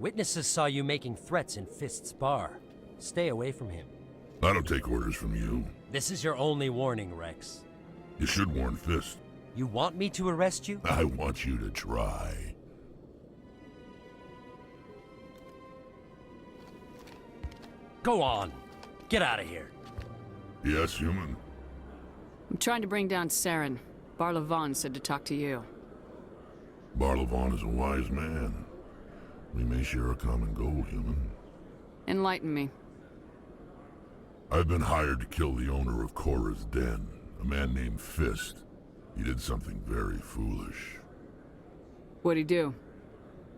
Witnesses saw you making threats in Fist's bar. Stay away from him. I don't take orders from you. This is your only warning, Rex. You should warn Fist. You want me to arrest you? I want you to try. Go on. Get out of here. Yes, human. I'm trying to bring down Saren. Barlavon said to talk to you. Barlavon is a wise man. We may share a common goal, human. Enlighten me. I've been hired to kill the owner of Korra's Den, a man named Fist. He did something very foolish. What'd he do?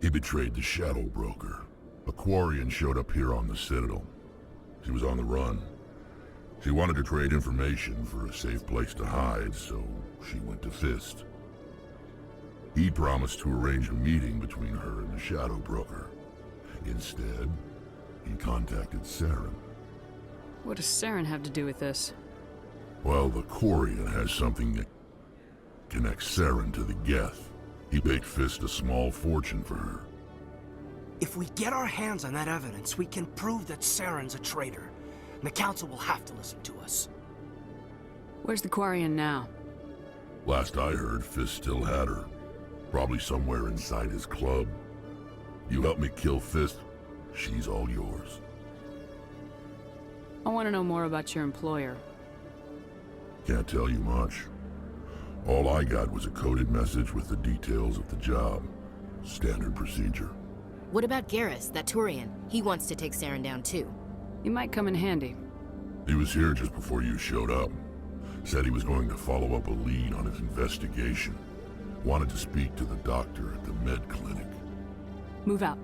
He betrayed the Shadow Broker. A Quarian showed up here on the Citadel. She was on the run. She wanted to trade information for a safe place to hide, so she went to Fist. He promised to arrange a meeting between her and the Shadow Broker. Instead, he contacted Saren. What does Saren have to do with this? Well, the Quarian has something that connects Saren to the Geth. He paid Fist a small fortune for her. If we get our hands on that evidence, we can prove that Saren's a traitor. And the Council will have to listen to us. Where's the Quarian now? Last I heard, Fist still had her. Probably somewhere inside his club. You help me kill Fist, she's all yours. I want to know more about your employer. Can't tell you much. All I got was a coded message with the details of the job. Standard procedure. What about Garrus, that Turian? He wants to take Saren down too. He might come in handy. He was here just before you showed up. Said he was going to follow up a lead on his investigation. Wanted to speak to the doctor at the med clinic. Move out.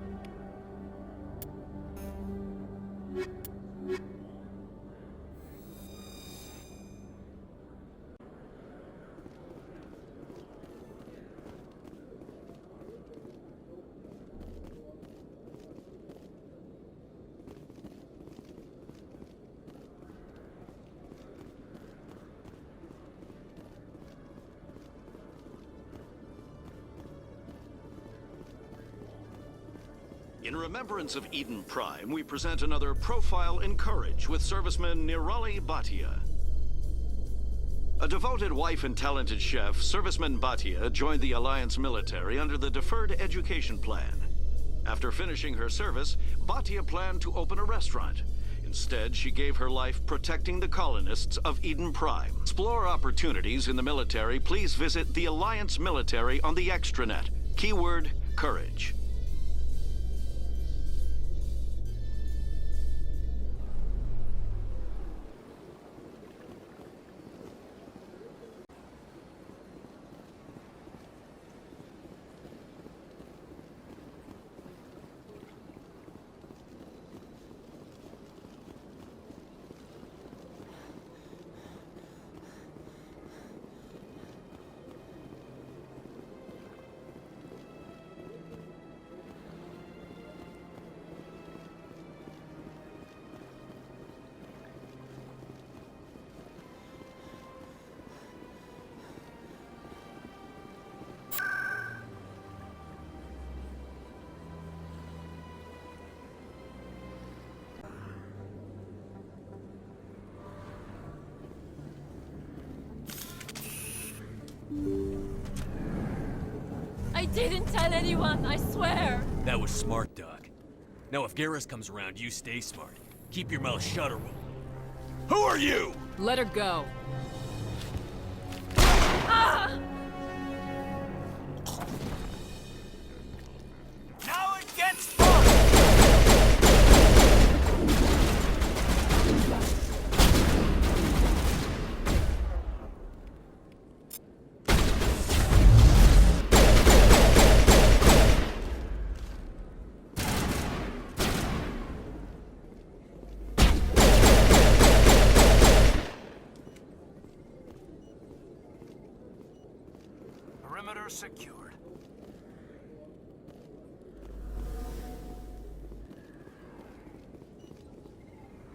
In remembrance of Eden Prime, we present another profile in courage with serviceman Nirali Bhatia. A devoted wife and talented chef, serviceman Bhatia joined the Alliance military under the Deferred Education Plan. After finishing her service, Bhatia planned to open a restaurant. Instead, she gave her life protecting the colonists of Eden Prime. Explore opportunities in the military, please visit the Alliance military on the extranet. Keyword, courage. I didn't tell anyone, I swear! That was smart, Doc. Now if Garrus comes around, you stay smart. Keep your mouth shut or we'll... Who are you? Let her go. Ah! Now it gets Perimeter secured.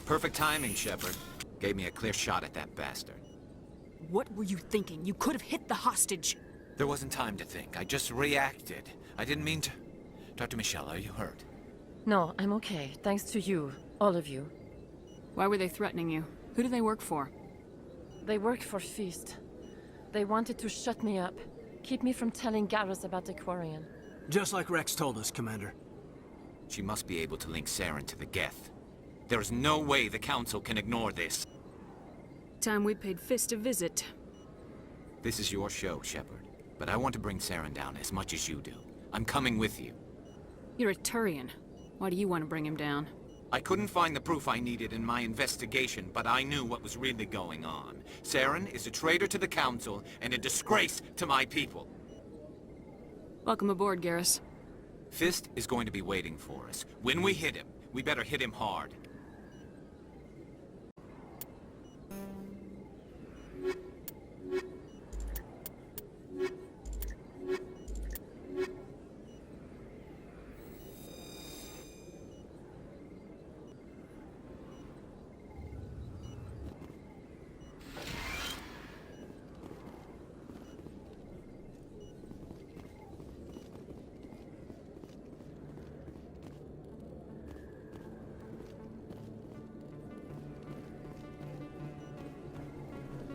Perfect timing, Shepard. Gave me a clear shot at that bastard. What were you thinking? You could have hit the hostage. There wasn't time to think. I just reacted. I didn't mean to... Dr. Michelle, are you hurt? No, I'm okay. Thanks to you. All of you. Why were they threatening you? Who do they work for? They work for Feast. They wanted to shut me up. Keep me from telling Garrus about the Quarian. Just like Rex told us, Commander. She must be able to link Saren to the Geth. There is no way the Council can ignore this. Time we paid Fist a visit. This is your show, Shepard. But I want to bring Saren down as much as you do. I'm coming with you. You're a Turian. Why do you want to bring him down? I couldn't find the proof I needed in my investigation, but I knew what was really going on. Saren is a traitor to the Council and a disgrace to my people. Welcome aboard, Garrus. Fist is going to be waiting for us. When we hit him, we better hit him hard.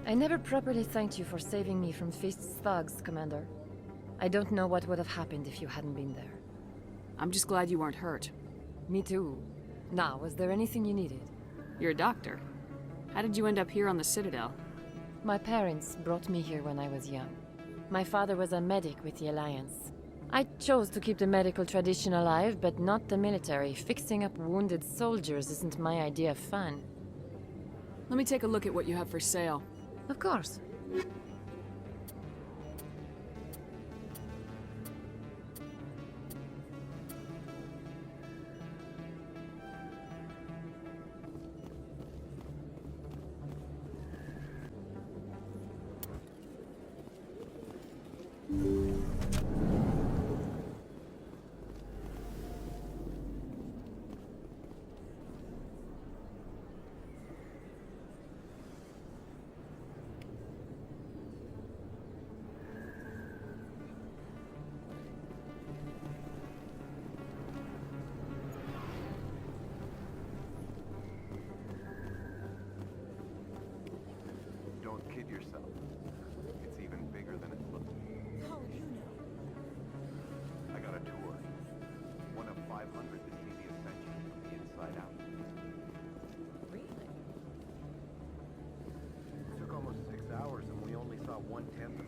I never properly thanked you for saving me from Feast's thugs, Commander. I don't know what would have happened if you hadn't been there. I'm just glad you weren't hurt. Me too. Now, was there anything you needed? You're a doctor. How did you end up here on the Citadel? My parents brought me here when I was young. My father was a medic with the Alliance. I chose to keep the medical tradition alive, but not the military. Fixing up wounded soldiers isn't my idea of fun. Let me take a look at what you have for sale. Of course. Don't kid yourself. It's even bigger than it looks. How do you know? I got a tour. One of 500 to see the Ascension from the inside out. Really? It took almost 6 hours and we only saw 1/10 of it.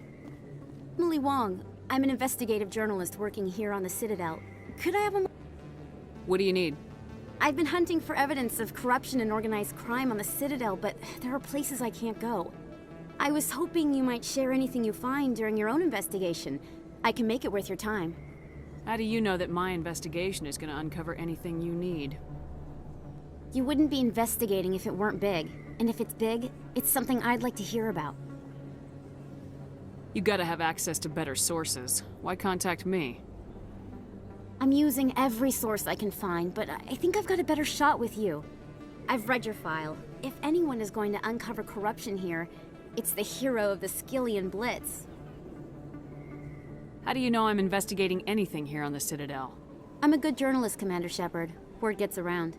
Emily Wong. I'm an investigative journalist working here on the Citadel. Could I have a... What do you need? I've been hunting for evidence of corruption and organized crime on the Citadel, but there are places I can't go. I was hoping you might share anything you find during your own investigation. I can make it worth your time. How do you know that my investigation is going to uncover anything you need? You wouldn't be investigating if it weren't big. And if it's big, it's something I'd like to hear about. You gotta have access to better sources. Why contact me? I'm using every source I can find, but I think I've got a better shot with you. I've read your file. If anyone is going to uncover corruption here, it's the hero of the Skillian Blitz. How do you know I'm investigating anything here on the Citadel? I'm a good journalist, Commander Shepard. Word gets around.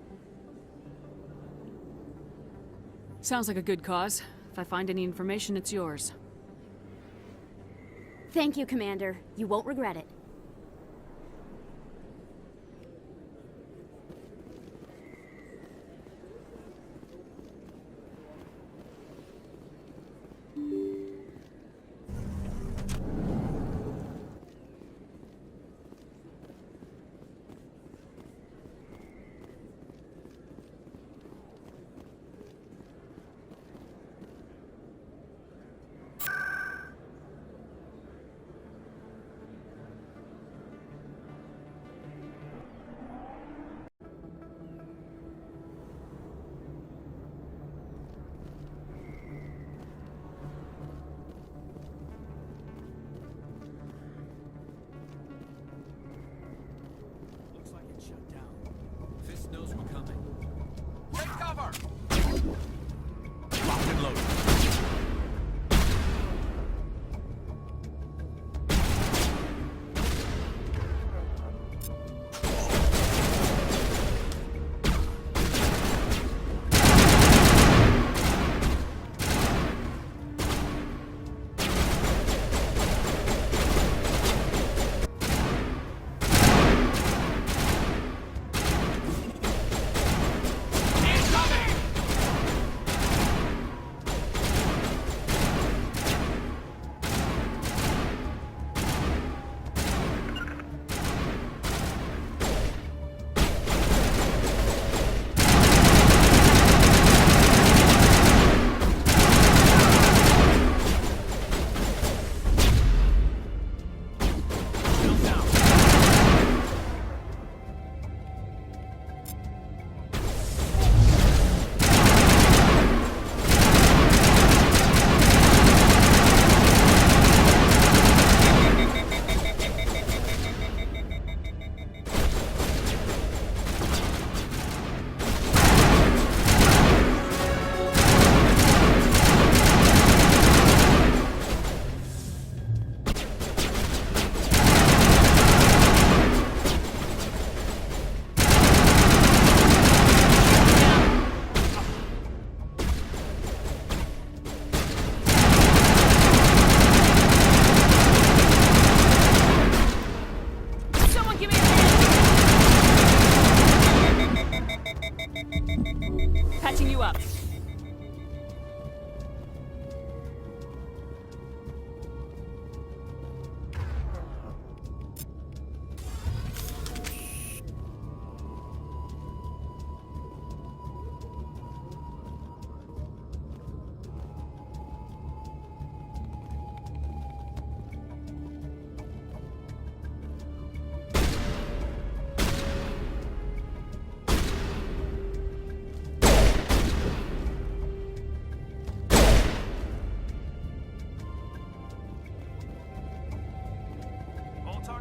Sounds like a good cause. If I find any information, it's yours. Thank you, Commander. You won't regret it.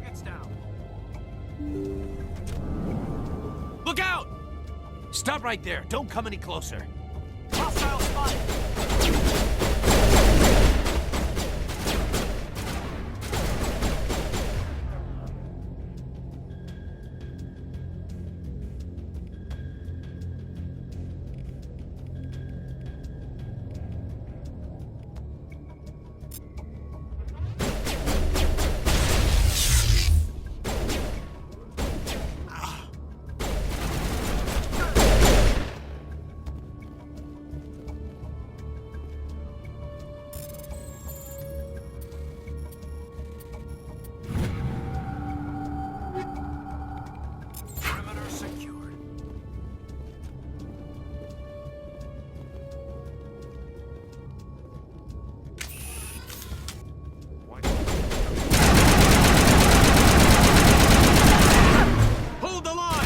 Targets down. Look out! Stop right there. Don't come any closer. Hostile spotted. Perimeter secured. Hold the line!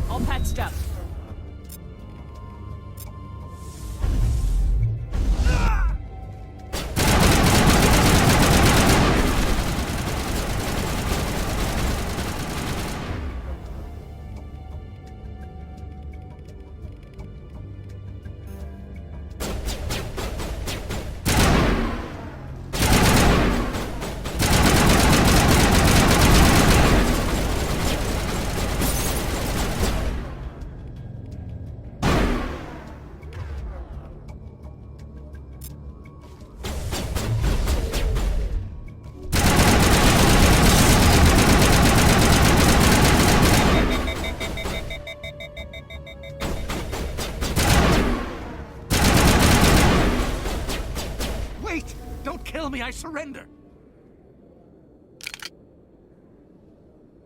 All patched up. Wait! Don't kill me, I surrender!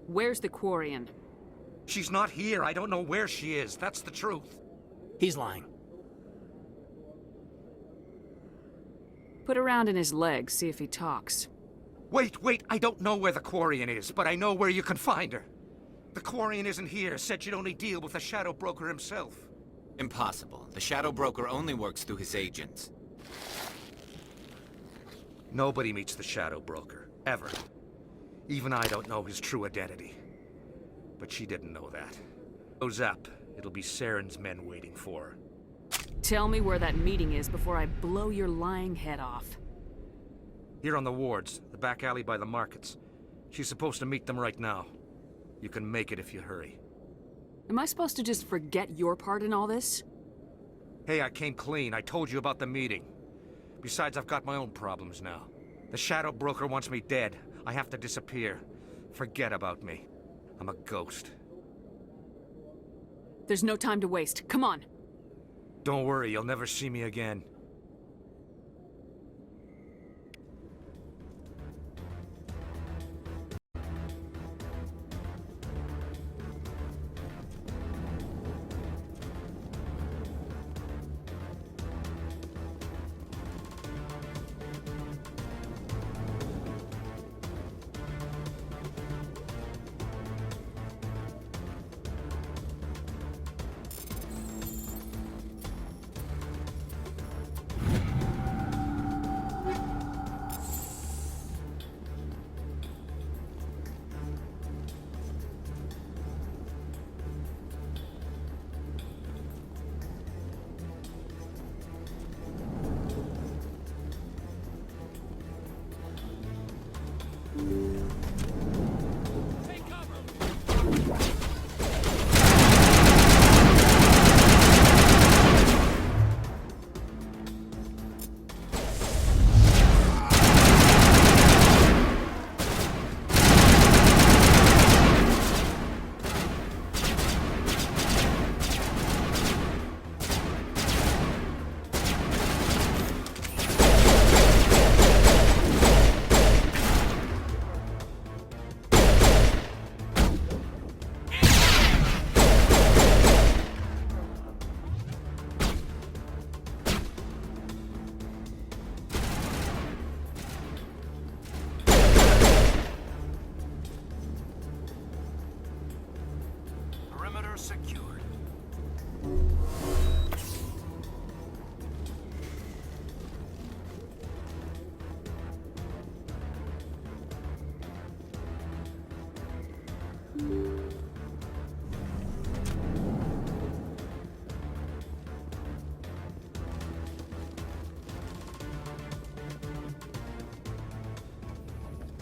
Where's the Quarian? She's not here. I don't know where she is. That's the truth. He's lying. Put a round in his leg, see if he talks. Wait, I don't know where the Quarian is, but I know where you can find her. The Quarian isn't here, said she'd only deal with the Shadow Broker himself. Impossible. The Shadow Broker only works through his agents. Nobody meets the Shadow Broker, ever. Even I don't know his true identity. But she didn't know that. Goes up, it'll be Saren's men waiting for her. Tell me where that meeting is before I blow your lying head off. Here on the wards, the back alley by the markets. She's supposed to meet them right now. You can make it if you hurry. Am I supposed to just forget your part in all this? Hey, I came clean. I told you about the meeting. Besides, I've got my own problems now. The Shadow Broker wants me dead. I have to disappear. Forget about me. I'm a ghost. There's no time to waste. Come on. Don't worry, you'll never see me again.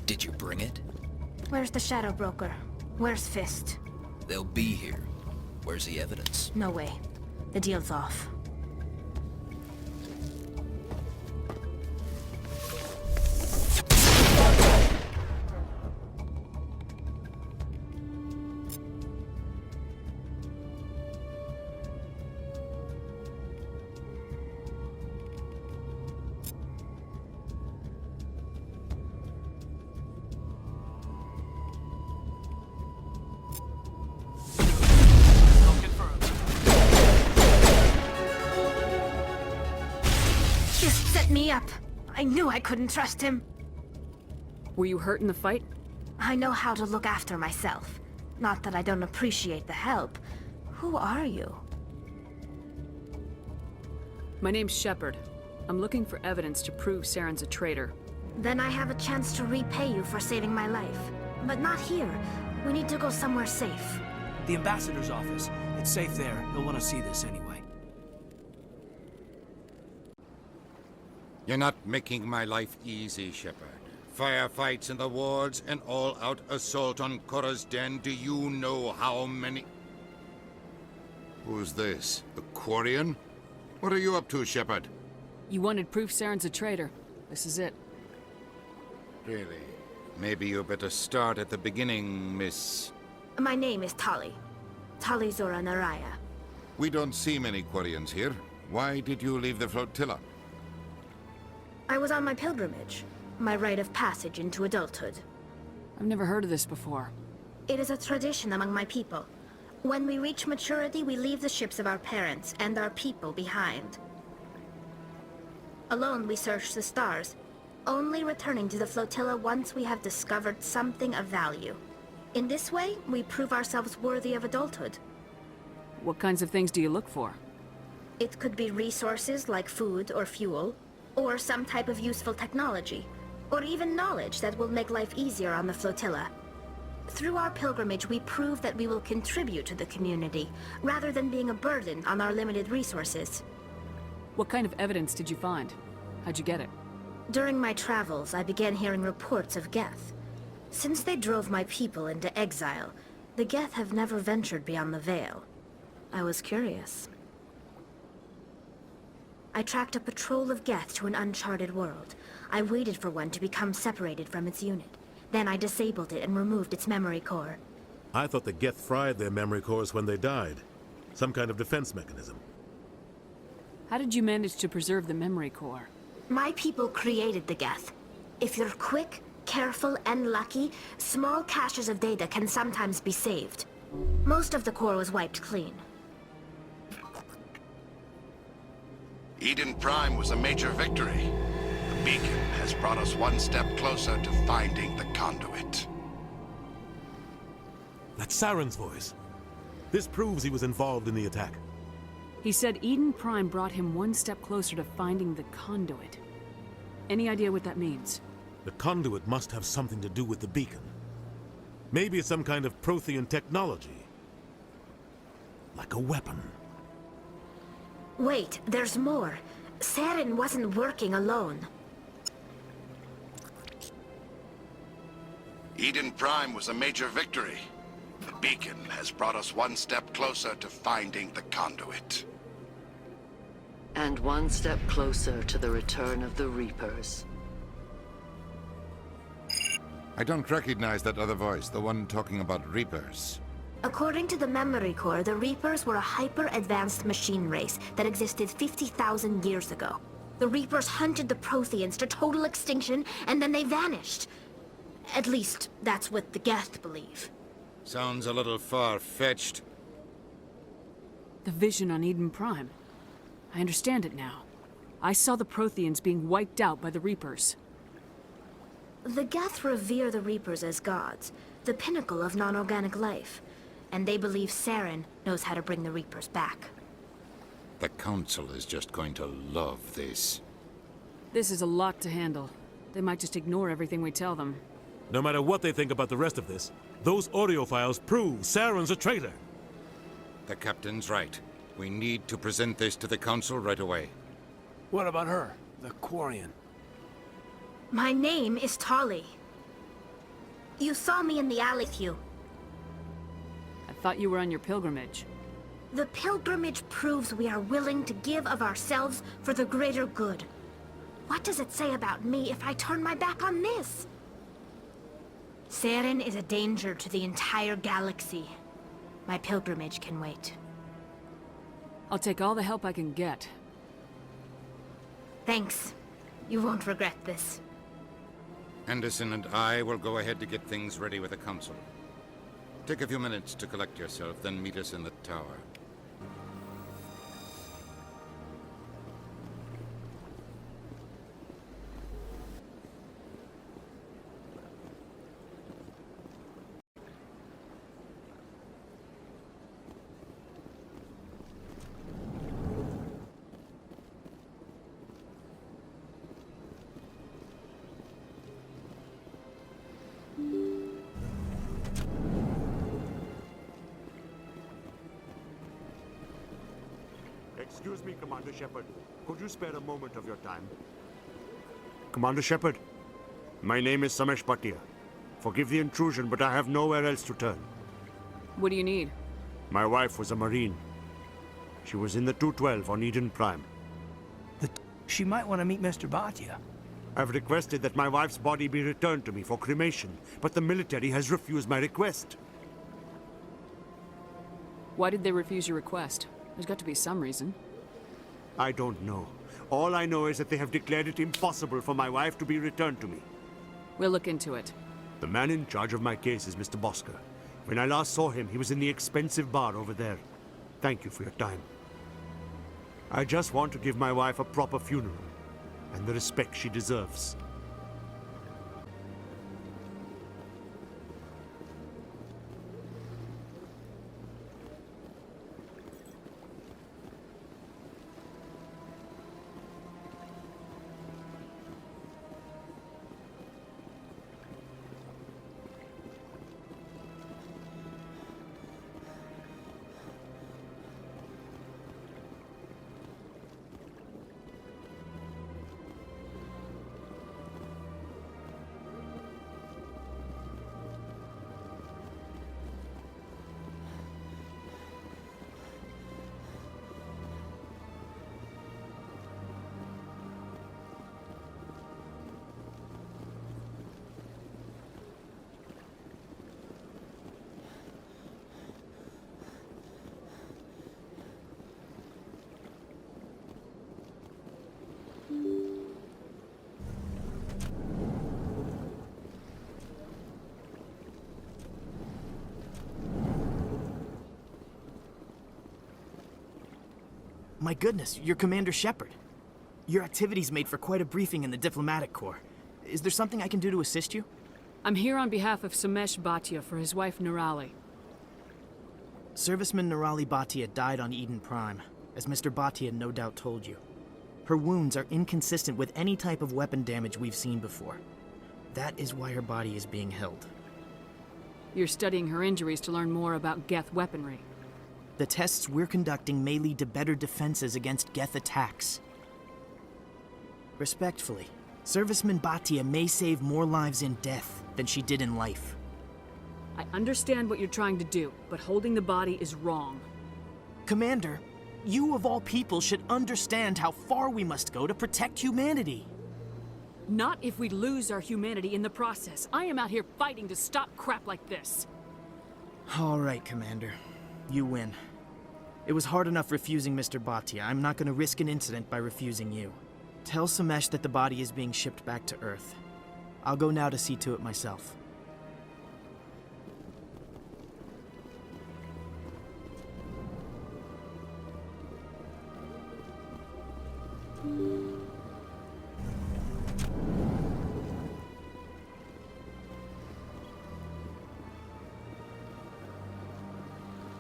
Did you bring it? Where's the Shadow Broker? Where's Fist? They'll be here. Where's the evidence? No way. The deal's off. Me up. I knew I couldn't trust him. Were you hurt in the fight? I know how to look after myself. Not that I don't appreciate the help. Who are you? My name's Shepard. I'm looking for evidence to prove Saren's a traitor. Then I have a chance to repay you for saving my life. But not here. We need to go somewhere safe. The ambassador's office. It's safe there. He'll want to see this anyway. You're not making my life easy, Shepard. Firefights in the wards, an all-out assault on Korra's den. Do you know how many... Who's this? The Quarian? What are you up to, Shepard? You wanted proof Saren's a traitor. This is it. Really? Maybe you better start at the beginning, Miss... My name is Tali. Tali Zora Naraya. We don't see many Quarians here. Why did you leave the flotilla? I was on my pilgrimage. My rite of passage into adulthood. I've never heard of this before. It is a tradition among my people. When we reach maturity, we leave the ships of our parents and our people behind. Alone, we search the stars, only returning to the flotilla once we have discovered something of value. In this way, we prove ourselves worthy of adulthood. What kinds of things do you look for? It could be resources like food or fuel, or some type of useful technology, or even knowledge that will make life easier on the flotilla. Through our pilgrimage, we prove that we will contribute to the community, rather than being a burden on our limited resources. What kind of evidence did you find? How'd you get it? During my travels, I began hearing reports of Geth. Since they drove my people into exile, the Geth have never ventured beyond the Veil. I was curious. I tracked a patrol of Geth to an uncharted world. I waited for one to become separated from its unit. Then I disabled it and removed its memory core. I thought the Geth fried their memory cores when they died. Some kind of defense mechanism. How did you manage to preserve the memory core? My people created the Geth. If you're quick, careful, and lucky, small caches of data can sometimes be saved. Most of the core was wiped clean. Eden Prime was a major victory. The beacon has brought us one step closer to finding the conduit. That's Saren's voice. This proves he was involved in the attack. He said Eden Prime brought him one step closer to finding the conduit. Any idea what that means? The conduit must have something to do with the beacon. Maybe it's some kind of Prothean technology. Like a weapon. Wait, there's more. Saren wasn't working alone. Eden Prime was a major victory. The beacon has brought us one step closer to finding the conduit. And one step closer to the return of the Reapers. I don't recognize that other voice, the one talking about Reapers. According to the memory core, the Reapers were a hyper-advanced machine race that existed 50,000 years ago. The Reapers hunted the Protheans to total extinction, and then they vanished. At least, that's what the Geth believe. Sounds a little far-fetched. The vision on Eden Prime. I understand it now. I saw the Protheans being wiped out by the Reapers. The Geth revere the Reapers as gods, the pinnacle of non-organic life. And they believe Saren knows how to bring the Reapers back. The Council is just going to love this. This is a lot to handle. They might just ignore everything we tell them. No matter what they think about the rest of this, those audio files prove Saren's a traitor. The Captain's right. We need to present this to the Council right away. What about her? The Quarian? My name is Tali. You saw me in the alley with you. I thought you were on your pilgrimage. The pilgrimage proves we are willing to give of ourselves for the greater good. What does it say about me if I turn my back on this? Saren is a danger to the entire galaxy. My pilgrimage can wait. I'll take all the help I can get. Thanks. You won't regret this. Anderson and I will go ahead to get things ready with the Council. Take a few minutes to collect yourself, then meet us in the tower. Excuse me, Commander Shepard. Could you spare a moment of your time? Commander Shepard, my name is Samesh Bhatia. Forgive the intrusion, but I have nowhere else to turn. What do you need? My wife was a Marine. She was in the 212 on Eden Prime. She might want to meet Mr. Bhatia. I've requested that my wife's body be returned to me for cremation, but the military has refused my request. Why did they refuse your request? There's got to be some reason. I don't know. All I know is that they have declared it impossible for my wife to be returned to me. We'll look into it. The man in charge of my case is Mr. Bosker. When I last saw him, he was in the expensive bar over there. Thank you for your time. I just want to give my wife a proper funeral, and the respect she deserves. My goodness, you're Commander Shepard. Your activities made for quite a briefing in the Diplomatic Corps. Is there something I can do to assist you? I'm here on behalf of Samesh Bhatia for his wife Nirali. Serviceman Nirali Bhatia died on Eden Prime, as Mr. Bhatia no doubt told you. Her wounds are inconsistent with any type of weapon damage we've seen before. That is why her body is being held. You're studying her injuries to learn more about Geth weaponry. The tests we're conducting may lead to better defenses against Geth attacks. Respectfully, Serviceman Bhatia may save more lives in death than she did in life. I understand what you're trying to do, but holding the body is wrong. Commander, you of all people should understand how far we must go to protect humanity. Not if we lose our humanity in the process. I am out here fighting to stop crap like this. All right, Commander. You win. It was hard enough refusing Mr. Bhatia. I'm not going to risk an incident by refusing you. Tell Samesh that the body is being shipped back to Earth. I'll go now to see to it myself.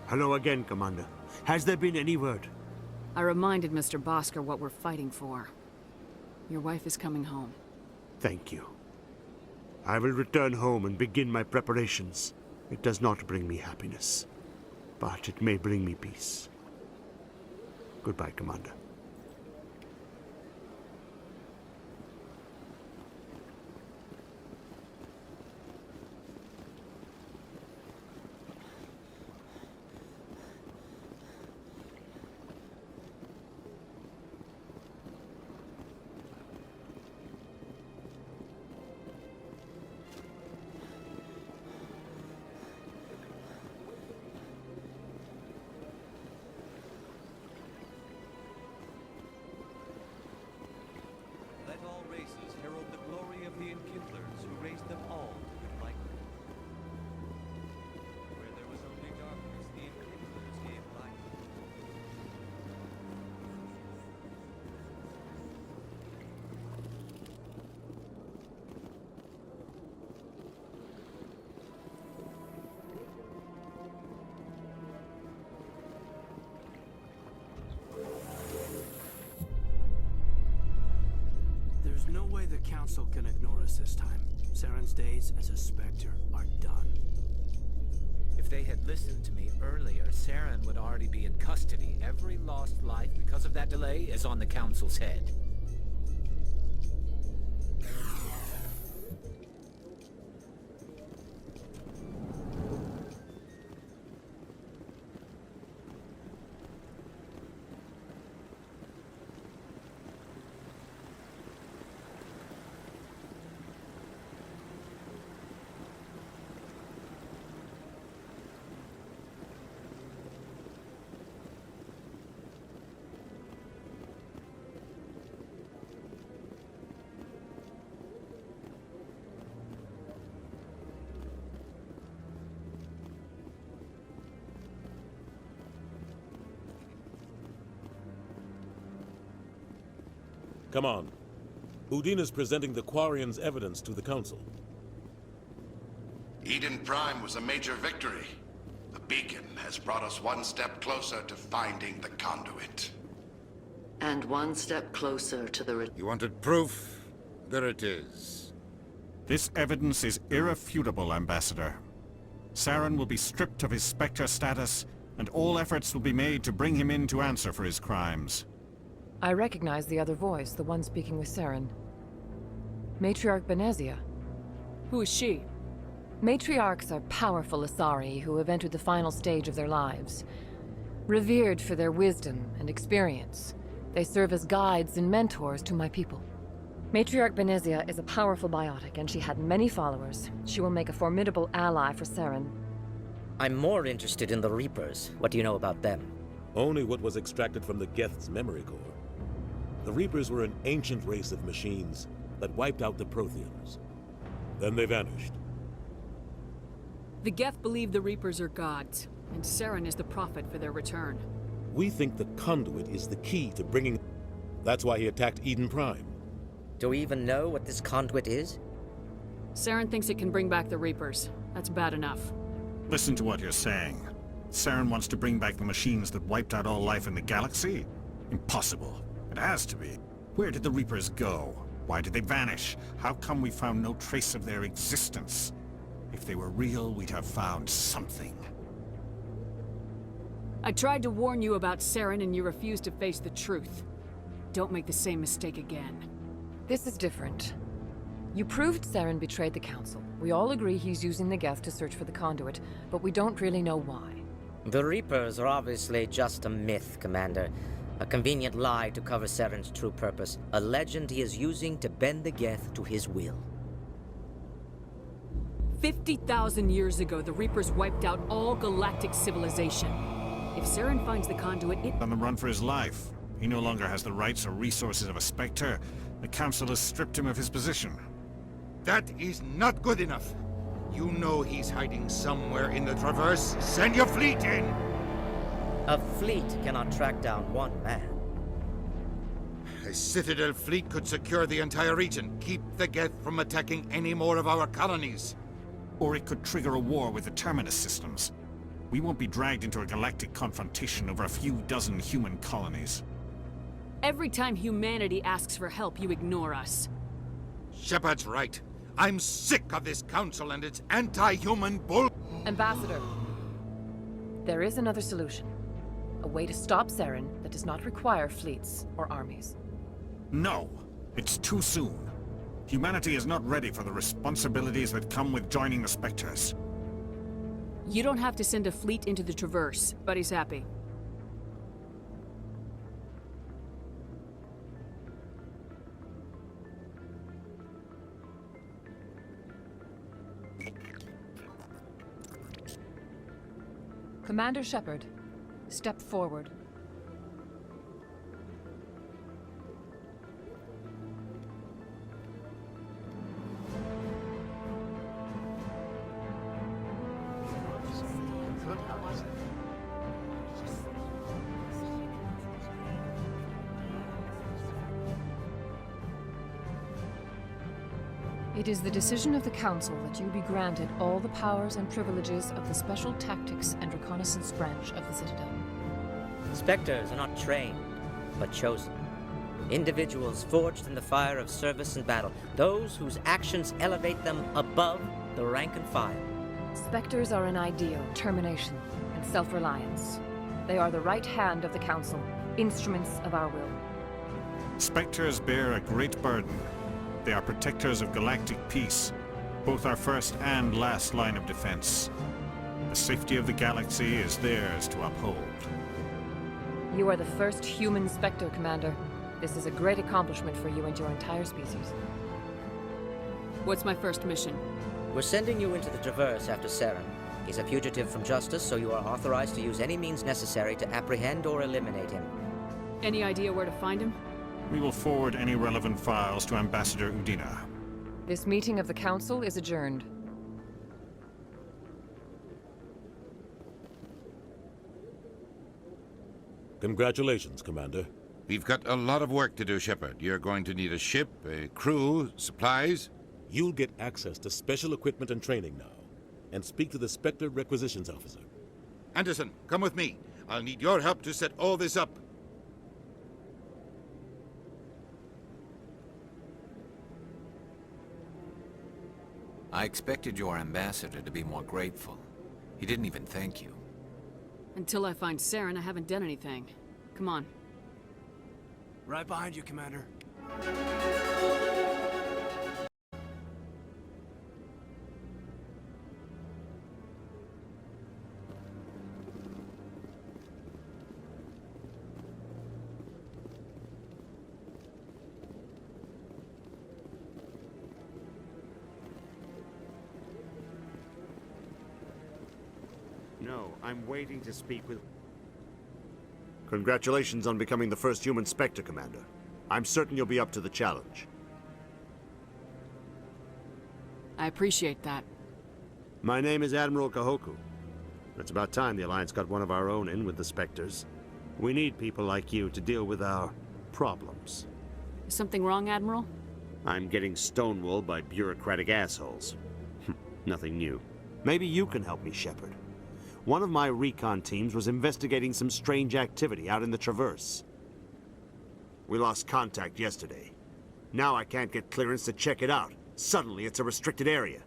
Hello again, Commander. Has there been any word? I reminded Mr. Bosker what we're fighting for. Your wife is coming home. Thank you. I will return home and begin my preparations. It does not bring me happiness, but it may bring me peace. Goodbye, Commander. There's no way the Council can ignore us this time. Saren's days as a Spectre are done. If they had listened to me earlier, Saren would already be in custody. Every lost life because of that delay is on the Council's head. Come on. Udina's presenting the Quarian's evidence to the Council. Eden Prime was a major victory. The beacon has brought us one step closer to finding the conduit. And one step closer to the... You wanted proof? There it is. This evidence is irrefutable, Ambassador. Saren will be stripped of his Spectre status, and all efforts will be made to bring him in to answer for his crimes. I recognize the other voice, the one speaking with Saren. Matriarch Benezia. Who is she? Matriarchs are powerful Asari who have entered the final stage of their lives. Revered for their wisdom and experience, they serve as guides and mentors to my people. Matriarch Benezia is a powerful biotic, and she had many followers. She will make a formidable ally for Saren. I'm more interested in the Reapers. What do you know about them? Only what was extracted from the Geth's memory core. The Reapers were an ancient race of machines that wiped out the Protheans. Then they vanished. The Geth believe the Reapers are gods, and Saren is the prophet for their return. We think the conduit is the key to bringing... That's why he attacked Eden Prime. Do we even know what this conduit is? Saren thinks it can bring back the Reapers. That's bad enough. Listen to what you're saying. Saren wants to bring back the machines that wiped out all life in the galaxy? Impossible. It has to be. Where did the Reapers go? Why did they vanish? How come we found no trace of their existence? If they were real, we'd have found something. I tried to warn you about Saren and you refused to face the truth. Don't make the same mistake again. This is different. You proved Saren betrayed the Council. We all agree he's using the Geth to search for the conduit, but we don't really know why. The Reapers are obviously just a myth, Commander. A convenient lie to cover Saren's true purpose. A legend he is using to bend the Geth to his will. 50,000 years ago, the Reapers wiped out all galactic civilization. If Saren finds the conduit, it... On the run for his life. He no longer has the rights or resources of a Spectre. The Council has stripped him of his position. That is not good enough. You know he's hiding somewhere in the Traverse. Send your fleet in! A fleet cannot track down one man. A Citadel fleet could secure the entire region, keep the Geth from attacking any more of our colonies. Or it could trigger a war with the Terminus systems. We won't be dragged into a galactic confrontation over a few dozen human colonies. Every time humanity asks for help, you ignore us. Shepard's right. I'm sick of this council and its anti-human bull... Ambassador, there is another solution. A way to stop Saren that does not require fleets or armies. No, it's too soon. Humanity is not ready for the responsibilities that come with joining the Spectres. You don't have to send a fleet into the Traverse, but he's happy. Commander Shepard, step forward. It is the decision of the Council that you be granted all the powers and privileges of the Special Tactics and Reconnaissance branch of the Citadel. Spectres are not trained, but chosen. Individuals forged in the fire of service and battle. Those whose actions elevate them above the rank and file. Spectres are an ideal, determination, and self-reliance. They are the right hand of the Council, instruments of our will. Spectres bear a great burden. They are protectors of galactic peace, both our first and last line of defense. The safety of the galaxy is theirs to uphold. You are the first human Spectre, Commander. This is a great accomplishment for you and your entire species. What's my first mission? We're sending you into the Traverse after Saren. He's a fugitive from justice, so you are authorized to use any means necessary to apprehend or eliminate him. Any idea where to find him? We will forward any relevant files to Ambassador Udina. This meeting of the Council is adjourned. Congratulations, Commander. We've got a lot of work to do, Shepard. You're going to need a ship, a crew, supplies. You'll get access to special equipment and training now, and speak to the Spectre Requisitions Officer. Anderson, come with me. I'll need your help to set all this up. I expected your ambassador to be more grateful. He didn't even thank you. Until I find Saren, I haven't done anything. Come on. Right behind you, Commander. No, I'm waiting to speak with... Congratulations on becoming the first human Spectre, Commander. I'm certain you'll be up to the challenge. I appreciate that. My name is Admiral Kahoku. It's about time the Alliance got one of our own in with the Spectres. We need people like you to deal with our problems. Is something wrong, Admiral? I'm getting stonewalled by bureaucratic assholes. Nothing new. Maybe you can help me, Shepard. One of my recon teams was investigating some strange activity out in the Traverse. We lost contact yesterday. Now I can't get clearance to check it out. Suddenly it's a restricted area.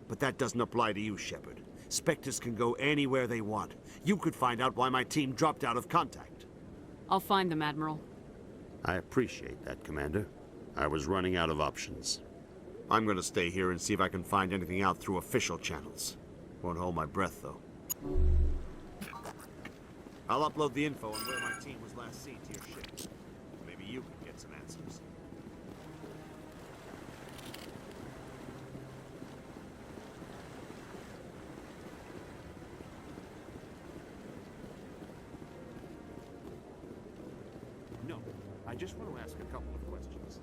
But that doesn't apply to you, Shepard. Spectres can go anywhere they want. You could find out why my team dropped out of contact. I'll find them, Admiral. I appreciate that, Commander. I was running out of options. I'm gonna stay here and see if I can find anything out through official channels. Won't hold my breath, though. I'll upload the info on where my team was last seen to your ship. Maybe you can get some answers. No, I just want to ask a couple of questions.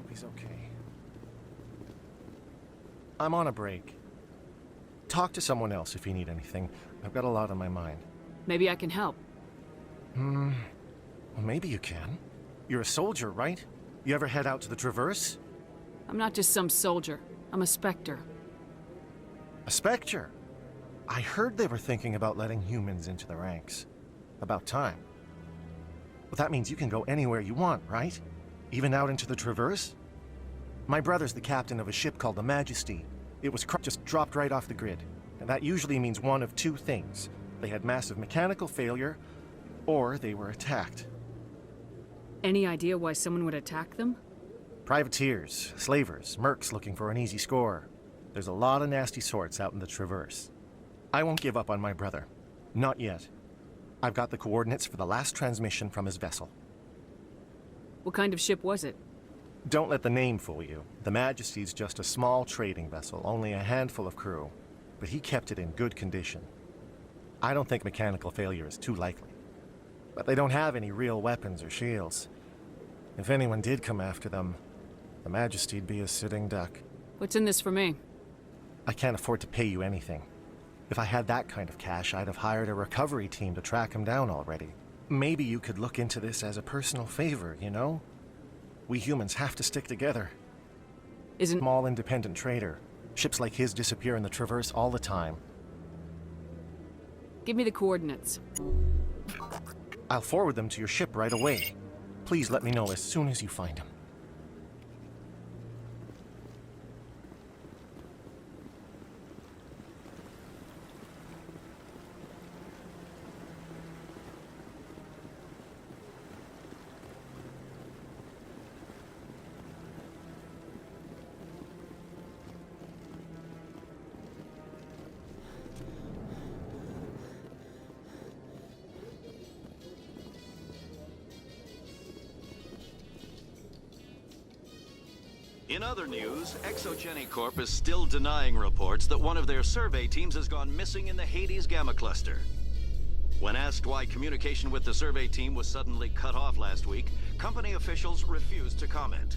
He's okay. I'm on a break. Talk to someone else if you need anything. I've got a lot on my mind. Maybe I can help. Well, maybe you can. You're a soldier, right? You ever head out to the Traverse? I'm not just some soldier. I'm a Spectre. A Spectre? I heard they were thinking about letting humans into the ranks. About time. Well, that means you can go anywhere you want, right? Even out into the Traverse? My brother's the captain of a ship called the Majesty. It was just dropped right off the grid. And that usually means one of two things. They had massive mechanical failure, or they were attacked. Any idea why someone would attack them? Privateers, slavers, mercs looking for an easy score. There's a lot of nasty sorts out in the Traverse. I won't give up on my brother. Not yet. I've got the coordinates for the last transmission from his vessel. What kind of ship was it? Don't let the name fool you. The Majesty's just a small trading vessel, only a handful of crew. But he kept it in good condition. I don't think mechanical failure is too likely. But they don't have any real weapons or shields. If anyone did come after them, the Majesty'd be a sitting duck. What's in this for me? I can't afford to pay you anything. If I had that kind of cash, I'd have hired a recovery team to track him down already. Maybe you could look into this as a personal favor, you know? We humans have to stick together. Isn't small independent trader. Ships like his disappear in the Traverse all the time. Give me the coordinates. I'll forward them to your ship right away. Please let me know as soon as you find him. In other news, Exogeny Corp is still denying reports that one of their survey teams has gone missing in the Hades Gamma Cluster. When asked why communication with the survey team was suddenly cut off last week, company officials refused to comment.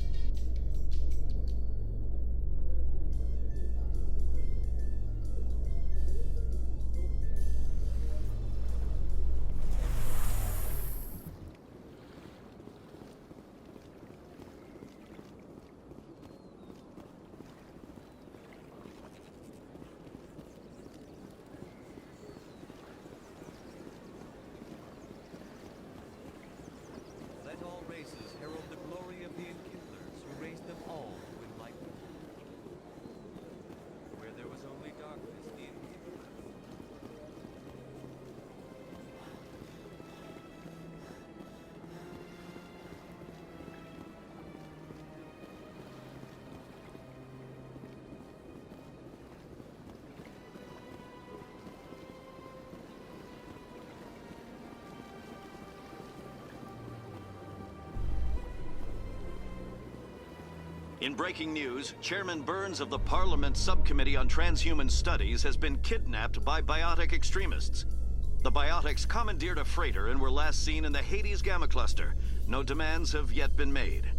Let all races herald the glory of the Enkindlers who raised them all to enlightenment. Where there was only darkness, the Enkindlers. In breaking news, Chairman Burns of the Parliament Subcommittee on Transhuman Studies has been kidnapped by biotic extremists. The biotics commandeered a freighter and were last seen in the Hades Gamma Cluster. No demands have yet been made.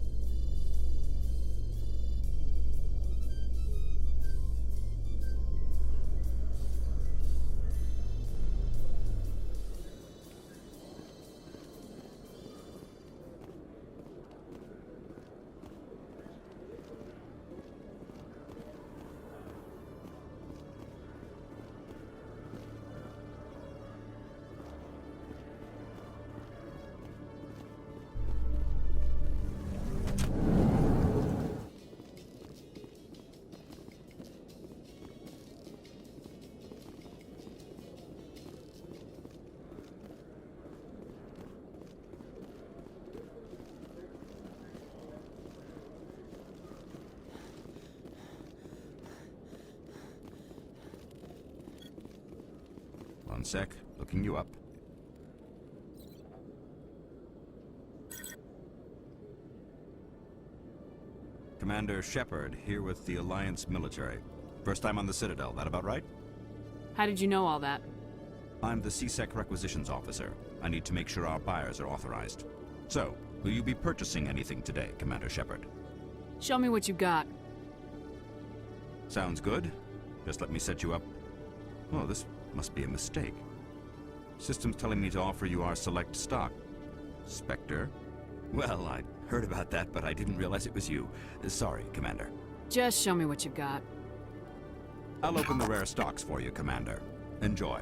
One sec, looking you up. Commander Shepard, here with the Alliance military. First time on the Citadel, that about right? How did you know all that? I'm the CSEC requisitions officer. I need to make sure our buyers are authorized. So, will you be purchasing anything today, Commander Shepard? Show me what you got. Sounds good. Just let me set you up. Oh, this must be a mistake. System's telling me to offer you our select stock. Spectre? Well, I'd heard about that, but I didn't realize it was you. Sorry, Commander. Just show me what you've got. I'll open the rare stocks for you, Commander. Enjoy.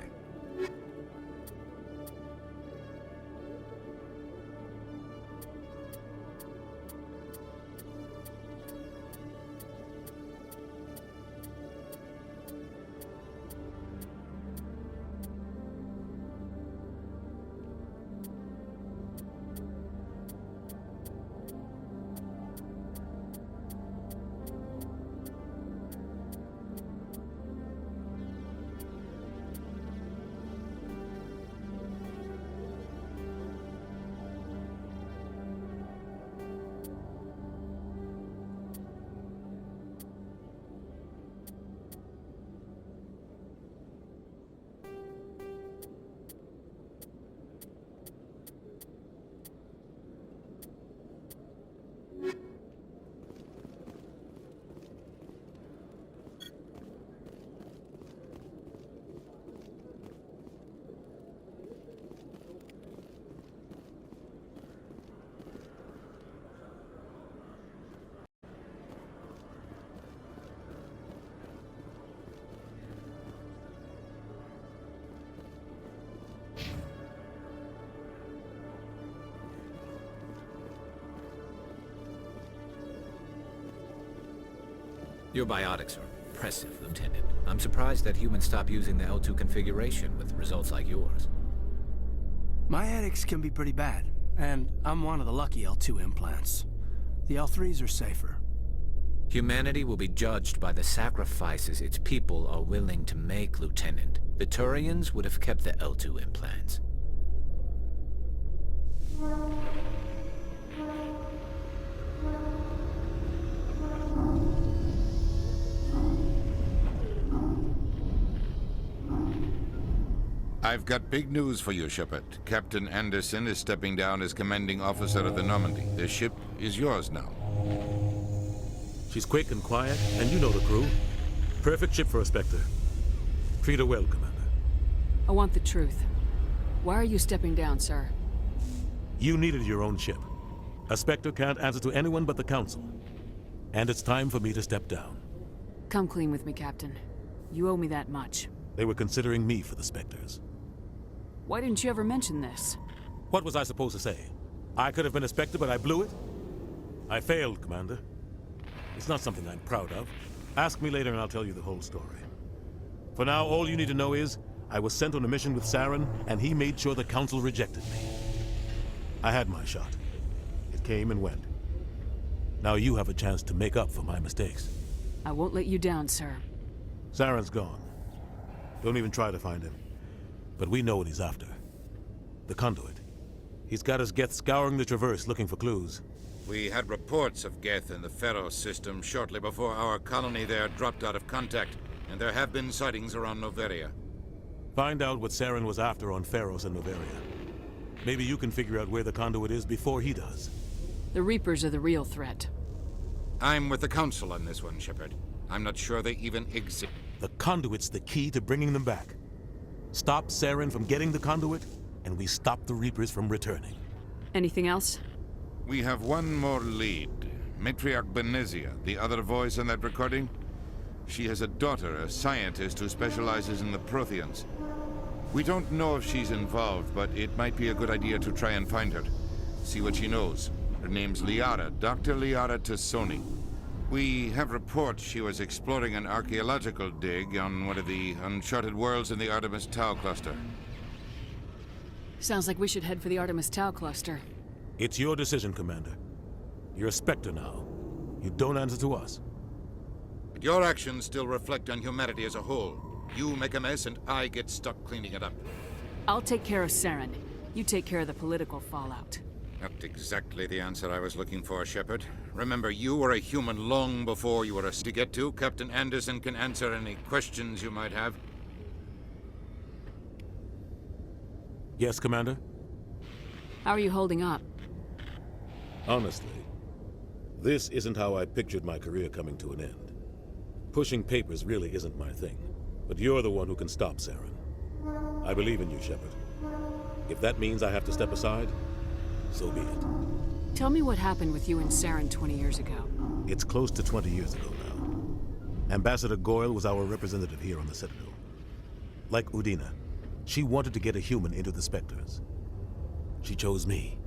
Your biotics are impressive, Lieutenant. I'm surprised that humans stop using the L2 configuration with results like yours. My edicts can be pretty bad, and I'm one of the lucky L2 implants. The L3s are safer. Humanity will be judged by the sacrifices its people are willing to make, Lieutenant. The Turians would have kept the L2 implants. I've got big news for you, Shepard. Captain Anderson is stepping down as commanding officer of the Normandy. The ship is yours now. She's quick and quiet, and you know the crew. Perfect ship for a Spectre. Treat her well, Commander. I want the truth. Why are you stepping down, sir? You needed your own ship. A Spectre can't answer to anyone but the Council. And it's time for me to step down. Come clean with me, Captain. You owe me that much. They were considering me for the Spectres. Why didn't you ever mention this? What was I supposed to say? I could have been a Spectre, but I blew it? I failed, Commander. It's not something I'm proud of. Ask me later and I'll tell you the whole story. For now, all you need to know is, I was sent on a mission with Saren, and he made sure the Council rejected me. I had my shot. It came and went. Now you have a chance to make up for my mistakes. I won't let you down, sir. Saren's gone. Don't even try to find him. But we know what he's after. The conduit. He's got his Geth scouring the Traverse looking for clues. We had reports of Geth in the Pharaoh system shortly before our colony there dropped out of contact, and there have been sightings around Noveria. Find out what Saren was after on Pharos and Noveria. Maybe you can figure out where the conduit is before he does. The Reapers are the real threat. I'm with the Council on this one, Shepard. I'm not sure they even exist. The conduit's the key to bringing them back. Stop Saren from getting the conduit, and we stop the Reapers from returning. Anything else? We have one more lead. Matriarch Benezia, the other voice in that recording. She has a daughter, a scientist who specializes in the Protheans. We don't know if she's involved, but it might be a good idea to try and find her. See what she knows. Her name's Liara, Dr. Liara Tassoni. We have reports she was exploring an archaeological dig on one of the uncharted worlds in the Artemis Tau cluster. Sounds like we should head for the Artemis Tau cluster. It's your decision, Commander. You're a Spectre now. You don't answer to us. But your actions still reflect on humanity as a whole. You make a mess and I get stuck cleaning it up. I'll take care of Saren. You take care of the political fallout. Not exactly the answer I was looking for, Shepard. Remember, you were a human long before you were a to get to. Captain Anderson can answer any questions you might have. Yes, Commander? How are you holding up? Honestly, this isn't how I pictured my career coming to an end. Pushing papers really isn't my thing, but you're the one who can stop Saren. I believe in you, Shepard. If that means I have to step aside, so be it. Tell me what happened with you and Saren 20 years ago. It's close to 20 years ago now. Ambassador Goyle was our representative here on the Citadel. Like Udina, she wanted to get a human into the Spectres. She chose me.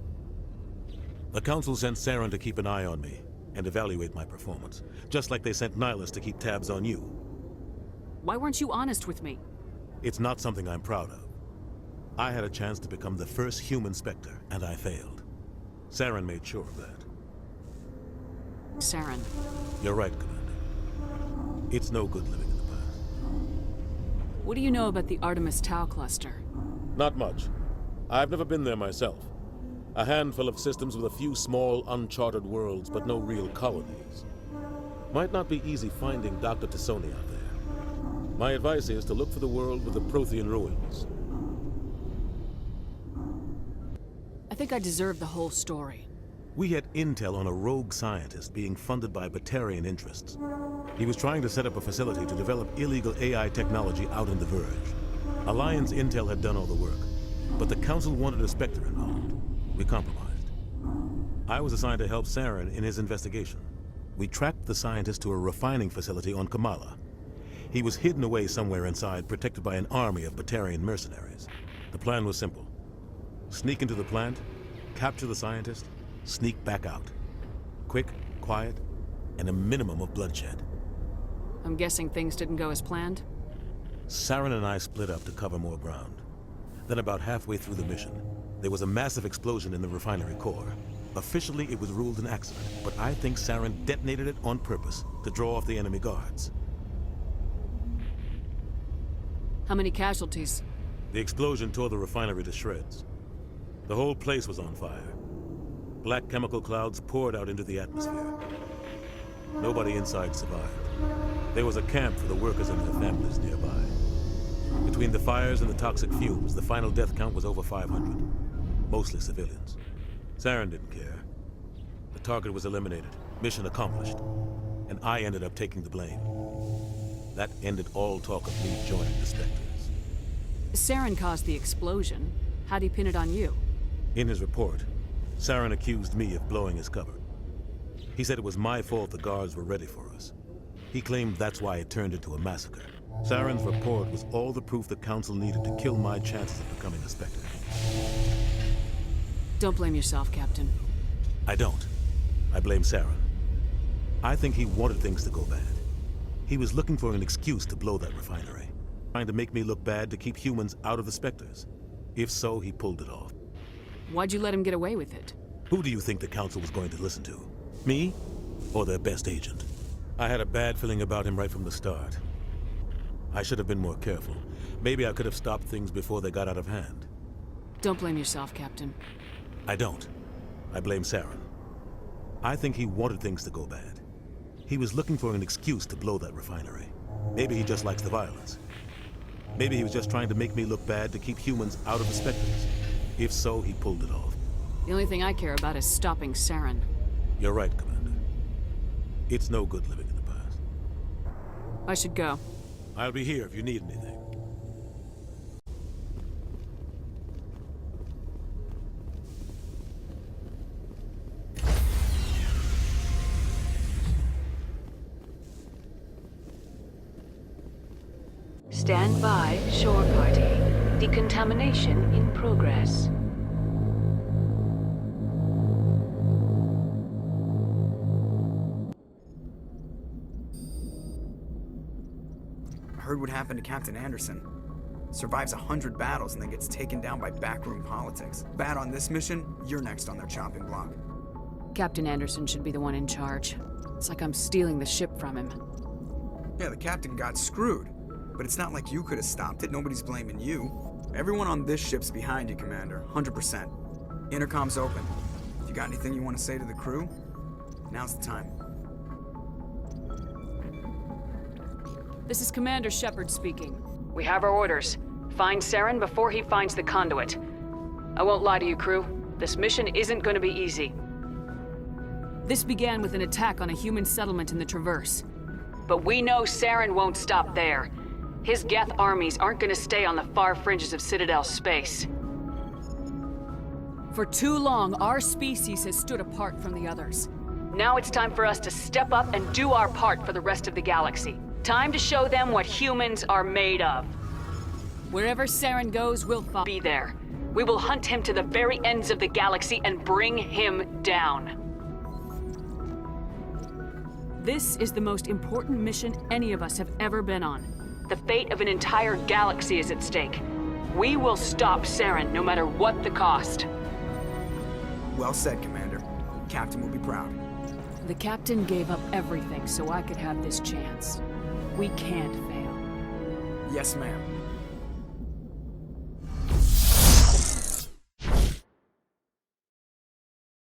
The Council sent Saren to keep an eye on me and evaluate my performance, just like they sent Nihilus to keep tabs on you. Why weren't you honest with me? It's not something I'm proud of. I had a chance to become the first human Spectre, and I failed. Saren made sure of that. Saren. You're right, Commander. It's no good living in the past. What do you know about the Artemis Tau cluster? Not much. I've never been there myself. A handful of systems with a few small, uncharted worlds, but no real colonies. Might not be easy finding Dr. Tassoni out there. My advice is to look for the world with the Prothean ruins. I think I deserve the whole story. We had intel on a rogue scientist being funded by Batarian interests. He was trying to set up a facility to develop illegal AI technology out in the Verge. Alliance intel had done all the work, but the Council wanted a Spectre involved. We compromised. I was assigned to help Saren in his investigation. We tracked the scientist to a refining facility on Kamala. He was hidden away somewhere inside, protected by an army of Batarian mercenaries. The plan was simple. Sneak into the plant, capture the scientist, sneak back out. Quick, quiet, and a minimum of bloodshed. I'm guessing things didn't go as planned? Saren and I split up to cover more ground. Then about halfway through the mission, there was a massive explosion in the refinery core. Officially, it was ruled an accident, but I think Saren detonated it on purpose to draw off the enemy guards. How many casualties? The explosion tore the refinery to shreds. The whole place was on fire. Black chemical clouds poured out into the atmosphere. Nobody inside survived. There was a camp for the workers and their families nearby. Between the fires and the toxic fumes, the final death count was over 500. Mostly civilians. Saren didn't care. The target was eliminated, mission accomplished, and I ended up taking the blame. That ended all talk of me joining the Spectres. Saren caused the explosion. How'd he pin it on you? In his report, Saren accused me of blowing his cover. He said it was my fault the guards were ready for us. He claimed that's why it turned into a massacre. Saren's report was all the proof the Council needed to kill my chances of becoming a Spectre. Don't blame yourself, Captain. I don't. I blame Saren. I think he wanted things to go bad. He was looking for an excuse to blow that refinery, trying to make me look bad to keep humans out of the Spectres. If so, he pulled it off. Why'd you let him get away with it? Who do you think the Council was going to listen to? Me? Or their best agent? I had a bad feeling about him right from the start. I should have been more careful. Maybe I could have stopped things before they got out of hand. Don't blame yourself, Captain. I don't. I blame Saren. I think he wanted things to go bad. He was looking for an excuse to blow that refinery. Maybe he just likes the violence. Maybe he was just trying to make me look bad to keep humans out of the Spectres. If so, he pulled it off. The only thing I care about is stopping Saren. You're right, Commander. It's no good living in the past. I should go. I'll be here if you need anything. Stand by, shore party. Decontamination in progress. Heard what happened to Captain Anderson. Survives 100 battles and then gets taken down by backroom politics. Bad on this mission, you're next on their chopping block. Captain Anderson should be the one in charge. It's like I'm stealing the ship from him. Yeah, the captain got screwed. But it's not like you could have stopped it. Nobody's blaming you. Everyone on this ship's behind you, Commander. 100%. Intercom's open. If you got anything you want to say to the crew, now's the time. This is Commander Shepard speaking. We have our orders. Find Saren before he finds the conduit. I won't lie to you, crew. This mission isn't going to be easy. This began with an attack on a human settlement in the Traverse. But we know Saren won't stop there. His Geth armies aren't going to stay on the far fringes of Citadel space. For too long, our species has stood apart from the others. Now it's time for us to step up and do our part for the rest of the galaxy. Time to show them what humans are made of. Wherever Saren goes, we'll be there. We will hunt him to the very ends of the galaxy and bring him down. This is the most important mission any of us have ever been on. The fate of an entire galaxy is at stake. We will stop Saren, no matter what the cost. Well said, Commander. Captain will be proud. The Captain gave up everything so I could have this chance. We can't fail. Yes, ma'am.